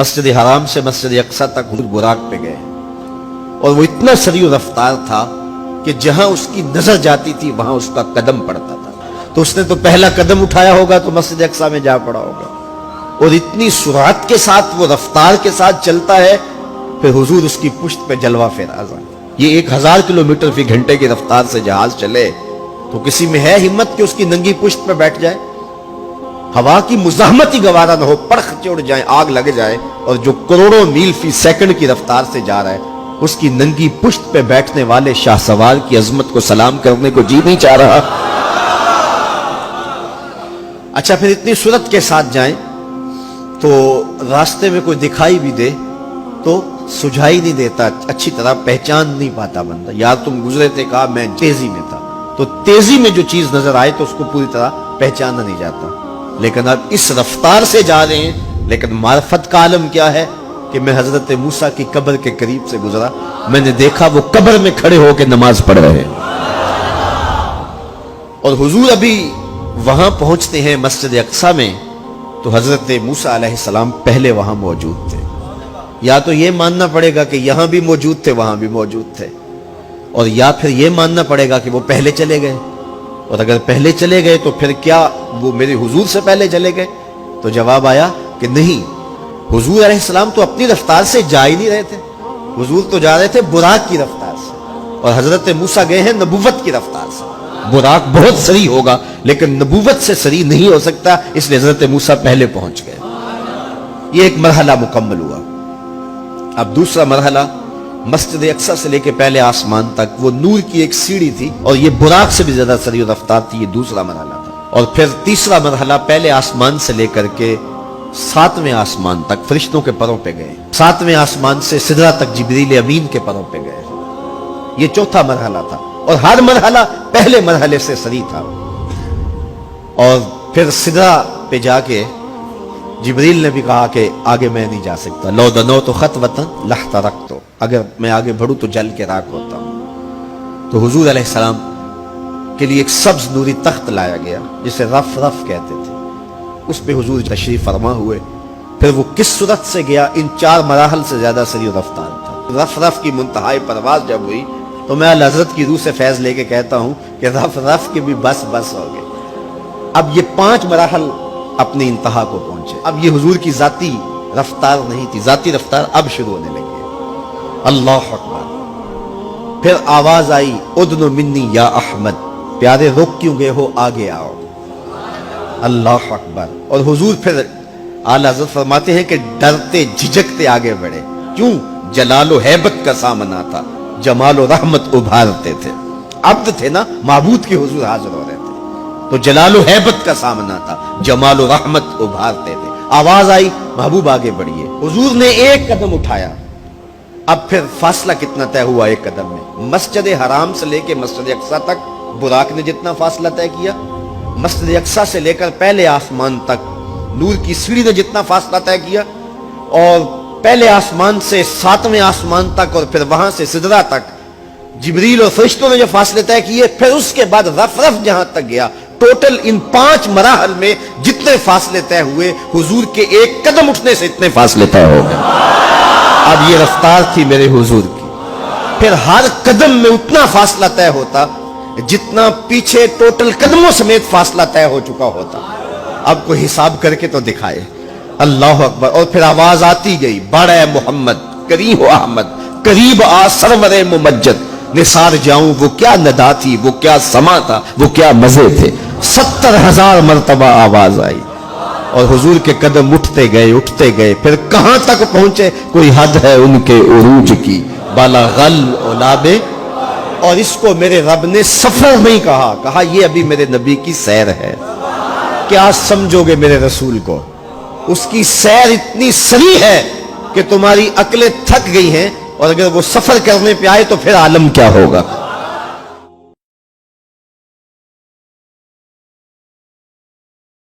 مسجد حرام سے مسجد اقصی تک حضور براق پہ گئے اور وہ اتنا سریع رفتار تھا کہ جہاں اس کی نظر جاتی تھی وہاں اس کا قدم پڑتا تھا. تو اس نے تو پہلا قدم اٹھایا ہوگا تو مسجد اقصی میں جا پڑا ہوگا. اور اتنی سرعت کے ساتھ وہ رفتار کے ساتھ چلتا ہے پھر حضور اس کی پشت پہ جلوہ فراز آئے. یہ 1000 کلومیٹر فی گھنٹے کی رفتار سے جہاز چلے تو کسی میں ہے ہمت کہ اس کی ننگی پشت پہ بیٹھ جائے؟ ہوا کی مزاحمت ہی گوارا نہ ہو، پرخ چڑ جائیں، آگ لگ جائے، اور جو کروڑوں میل فی سیکنڈ کی رفتار سے جا رہا ہے اس کی ننگی پشت پہ بیٹھنے والے شاہ سوار کی عظمت کو سلام کرنے کو جی نہیں چاہ رہا. اچھا پھر اتنی سرعت کے ساتھ جائیں تو راستے میں کوئی دکھائی بھی دے تو سجھائی نہیں دیتا، اچھی طرح پہچان نہیں پاتا بندہ. یار تم گزرے تھے، کہا میں تیزی میں تھا، تو تیزی میں جو چیز نظر آئے تو اس کو پوری طرح پہچانا نہیں جاتا. لیکن اب اس رفتار سے جا رہے ہیں، لیکن معرفت کا عالم کیا ہے کہ میں حضرت موسیٰ کی قبر کے قریب سے گزرا، میں نے دیکھا وہ قبر میں کھڑے ہو کے نماز پڑھ رہے ہیں. اور حضور ابھی وہاں پہنچتے ہیں مسجد اقصی میں تو حضرت موسیٰ علیہ السلام پہلے وہاں موجود تھے. یا تو یہ ماننا پڑے گا کہ یہاں بھی موجود تھے وہاں بھی موجود تھے، اور یا پھر یہ ماننا پڑے گا کہ وہ پہلے چلے گئے. اور اگر پہلے چلے گئے تو پھر کیا وہ میرے حضور سے پہلے چلے گئے؟ تو جواب آیا کہ نہیں، حضور علیہ السلام تو اپنی رفتار سے جا ہی نہیں رہے تھے. حضور تو جا رہے تھے براق کی رفتار سے، اور حضرت موسیٰ گئے ہیں نبوت کی رفتار سے. براق بہت سریع ہوگا لیکن نبوت سے سریع نہیں ہو سکتا، اس لیے حضرت موسیٰ پہلے پہنچ گئے. یہ ایک مرحلہ مکمل ہوا. اب دوسرا مرحلہ مسجد اقصی سے لے کے پہلے آسمان تک وہ نور کی ایک سیڑھی تھی، اور یہ براق سے بھی زیادہ سریع رفتار تھی. یہ دوسرا مرحلہ تھا. اور پھر تیسرا مرحلہ پہلے آسمان سے لے کر کے 7ویں آسمان تک فرشتوں کے پروں پہ گئے. 7ویں آسمان سے سدرہ تک جبریل امین کے پروں پہ گئے. یہ چوتھا مرحلہ تھا، اور ہر مرحلہ پہلے مرحلے سے سریع تھا. اور پھر سدرہ پہ جا کے جبریل نے بھی کہا کہ آگے میں نہیں جا سکتا. لو دنوت خطوۃ لاحترقت، اگر میں آگے بڑھوں تو جل کے راکھ ہوتا ہوں. تو حضور علیہ السلام کے لیے ایک سبز نوری تخت لایا گیا جسے رف رف کہتے تھے. اس پہ حضور تشریف فرما ہوئے. پھر وہ کس صورت سے گیا؟ ان 4 مراحل سے زیادہ سریع رفتار تھا. رف رف کی منتہائی پرواز جب ہوئی تو میں حضرت کی روح سے فیض لے کے کہتا ہوں کہ رف رف کے بھی بس بس ہو گئے. اب یہ 5 مراحل اپنی انتہا کو پہنچے. اب یہ حضور کی ذاتی رفتار نہیں تھی، ذاتی رفتار اب شروع ہونے لگی. اللہ اکبر. پھر آواز آئی ادنو منی یا احمد، پیارے رک کیوں گئے ہو، آگے آؤ. اللہ اکبر. اور حضور پھر اعلی حضرت فرماتے ہیں کہ ڈرتے جھجکتے آگے بڑھے. کیوں؟ جلال و ہیبت کا سامنا تھا، جمال و رحمت ابھارتے تھے. عبد تھے نا، معبود کے حضور حاضر ہو رہے تھے تو جلال و ہیبت کا سامنا تھا، جمال و رحمت ابھارتے تھے. آواز آئی محبوب آگے بڑھیے. حضور نے ایک قدم اٹھایا. اب پھر فاصلہ کتنا طے ہوا ایک قدم میں؟ مسجد حرام سے لے کے مسجد اقصی تک براق نے جتنا فاصلہ طے کیا، مسجد اقصی سے لے کر پہلے آسمان تک نور کی سیڑھی نے جتنا فاصلہ طے کیا، اور پہلے آسمان سے 7ویں آسمان تک، اور پھر وہاں سے سدرہ تک جبریل اور فرشتوں نے جو فاصلے طے کیے، پھر اس کے بعد رف رف جہاں تک گیا. ٹوٹل ان 5 مراحل میں جتنے فاصلے طے ہوئے، حضور کے ایک قدم اٹھنے سے اتنے فاصلے طے ہو گئے. اب یہ رفتار تھی میرے حضور کی. پھر ہر قدم میں اتنا فاصلہ طے ہوتا جتنا پیچھے ٹوٹل قدموں سمیت فاصلہ طے ہو چکا ہوتا. اب کوئی حساب کر کے تو دکھائے. اللہ اکبر. اور پھر آواز آتی گئی بڑھ اے محمد، قریب احمد، قریب آ سرور ممجد. نثار جاؤں وہ کیا ندا تھی، وہ کیا سما تھا، وہ کیا مزے تھے. 70,000 مرتبہ آواز آئی اور حضور کے قدم اٹھتے گئے. پھر کہاں تک پہنچے؟ کوئی حد ہے ان کے عروج کی، بالا غل اولابے. اور اس کو میرے رب نے سفر نہیں کہا یہ ابھی میرے نبی کی سیر ہے. کیا سمجھو گے میرے رسول کو؟ اس کی سیر اتنی سریع ہے کہ تمہاری عقلیں تھک گئی ہیں، اور اگر وہ سفر کرنے پہ آئے تو پھر عالم کیا ہوگا.